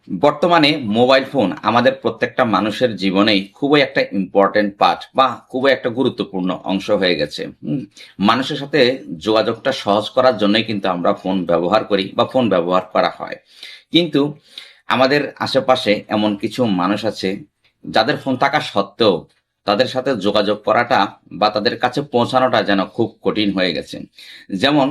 বর্তমানে mobile phone আমাদের প্রত্যেকটা মানুষের জীবনেই খুবই একটা ইম্পর্টেন্ট পার্ট বা খুবই একটা গুরুত্বপূর্ণ অংশ হয়ে গেছে। মানুষের সাথে যোগাযোগটা সহজ করার জন্যই কিন্তু আমরা ফোন ব্যবহার করি বা ফোন ব্যবহার করা হয়। কিন্তু আমাদের আশেপাশে এমন কিছু মানুষ আছে যাদের ফোন থাকা সত্ত্বেও তাদের সাথে যোগাযোগ করাটা বা তাদের কাছে পৌঁছানোটা যেন খুব কঠিন হয়ে গেছে। যেমন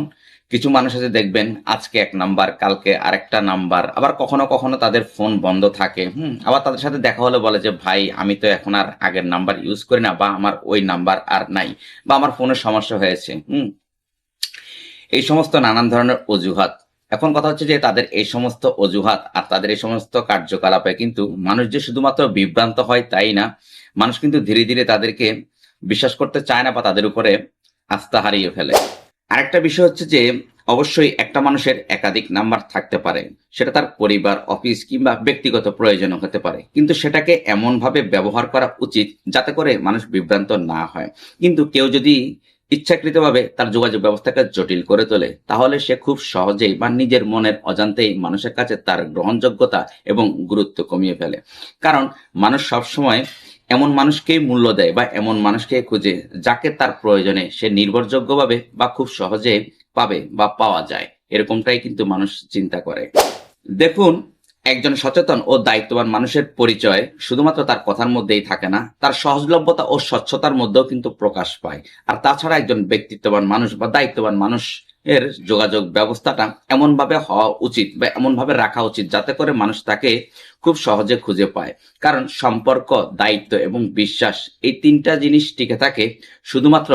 কিছু মানুষ আছে দেখবেন আজকে এক নাম্বার কালকে আরেকটা নাম্বার, আবার কখনো কখনো তাদের ফোন বন্ধ থাকে। আবার তাদের সাথে দেখা হলে বলে যে ভাই আমি তো এখন আর আগের নাম্বার ইউজ করি না, বা আমার ওই নাম্বার আর নাই, বা আমার ফোনের সমস্যা হয়েছে। এই সমস্ত নানান ধরনের অজুহাত। এখন কথা হচ্ছে যে তাদের এই সমস্ত অজুহাত আর তাদের এই সমস্ত কার্যকলাপে কিন্তু মানুষ যে শুধুমাত্র বিভ্রান্ত হয় তাই না, মানুষ কিন্তু ধীরে ধীরে তাদেরকে বিশ্বাস করতে চায় না বা তাদের উপরে আস্থা হারিয়ে ফেলে। আরেকটা বিষয় হচ্ছে যে অবশ্যই একটা মানুষের একাধিক নাম্বার থাকতে পারে, সেটা তার পরিবার, অফিস কিংবা ব্যক্তিগত প্রয়োজনও হতে পারে, কিন্তু সেটাকে এমনভাবে ব্যবহার করা উচিত যাতে করে মানুষ বিভ্রান্ত না হয়। কিন্তু কেউ যদি ইচ্ছাকৃতভাবে তার যোগাযোগ ব্যবস্থাকে জটিল করে তোলে, তাহলে সে খুব সহজেই বা নিজের মনের অজান্তেই মানুষের কাছে তার গ্রহণযোগ্যতা এবং গুরুত্ব কমিয়ে ফেলে। কারণ মানুষ সবসময় এমন মানুষকেই মূল্য দেয় বা এমন মানুষকে খুঁজে যাকে তার প্রয়োজনে সে নির্ভরযোগ্যভাবে বা খুব সহজে পাবে বা পাওয়া যায়, এরকমটাই কিন্তু মানুষ চিন্তা করে। দেখুন, একজন সচেতন ও দায়িত্ববান মানুষের পরিচয় শুধুমাত্র তার কথার মধ্যেই থাকে না, তার সহজলভ্যতা ও স্বচ্ছতার মধ্যেও কিন্তু প্রকাশ পায়। আর তাছাড়া একজন ব্যক্তিত্ববান মানুষ বা দায়িত্ববান মানুষ এর যোগাযোগ ব্যবস্থাটা এমনভাবে হওয়া উচিত বা এমনভাবে রাখা উচিত যাতে করে মানুষ তাকে খুব সহজে খুঁজে পায়। কারণ সম্পর্ক, দায়িত্ব এবং বিশ্বাস, এই তিনটা জিনিস টিকে থাকে শুধুমাত্র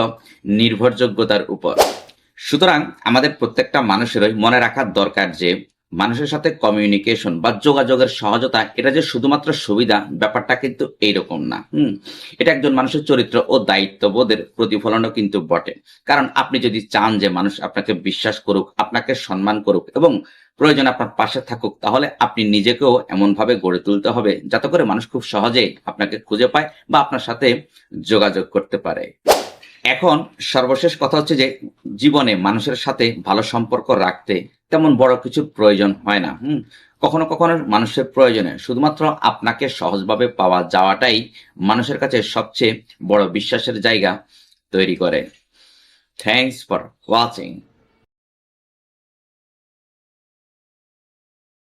নির্ভরযোগ্যতার উপর। সুতরাং আমাদের প্রত্যেকটা মানুষেরই মনে রাখার দরকার যে মানুষের সাথে কমিউনিকেশন বা যোগাযোগের সহজতা এটা যে শুধুমাত্র সুবিধা, ব্যাপারটা কিন্তু এইরকম না। এটা একজন মানুষের চরিত্র ও দায়িত্ববোধের প্রতিফলনও কিন্তু বটে। কারণ আপনি যদি চান যে মানুষ আপনাকে বিশ্বাস করুক, আপনাকে সম্মান করুক এবং প্রয়োজন আপনার পাশে থাকুক, তাহলে আপনি নিজেকেও এমনভাবে গড়ে তুলতে হবে যাতে করে মানুষ খুব সহজে আপনাকে খুঁজে পায় বা আপনার সাথে যোগাযোগ করতে পারে। এখন সর্বশেষ কথা হচ্ছে যে জীবনে মানুষের সাথে ভালো সম্পর্ক রাখতে তেমন বড় কিছুর প্রয়োজন হয় না। কখনো কখনো মানুষের প্রয়োজনে শুধুমাত্র আপনাকে সহজভাবে পাওয়া যাওয়াটাই মানুষের কাছে সবচেয়ে বড় বিশ্বাসের জায়গা তৈরি করে। Thanks for watching.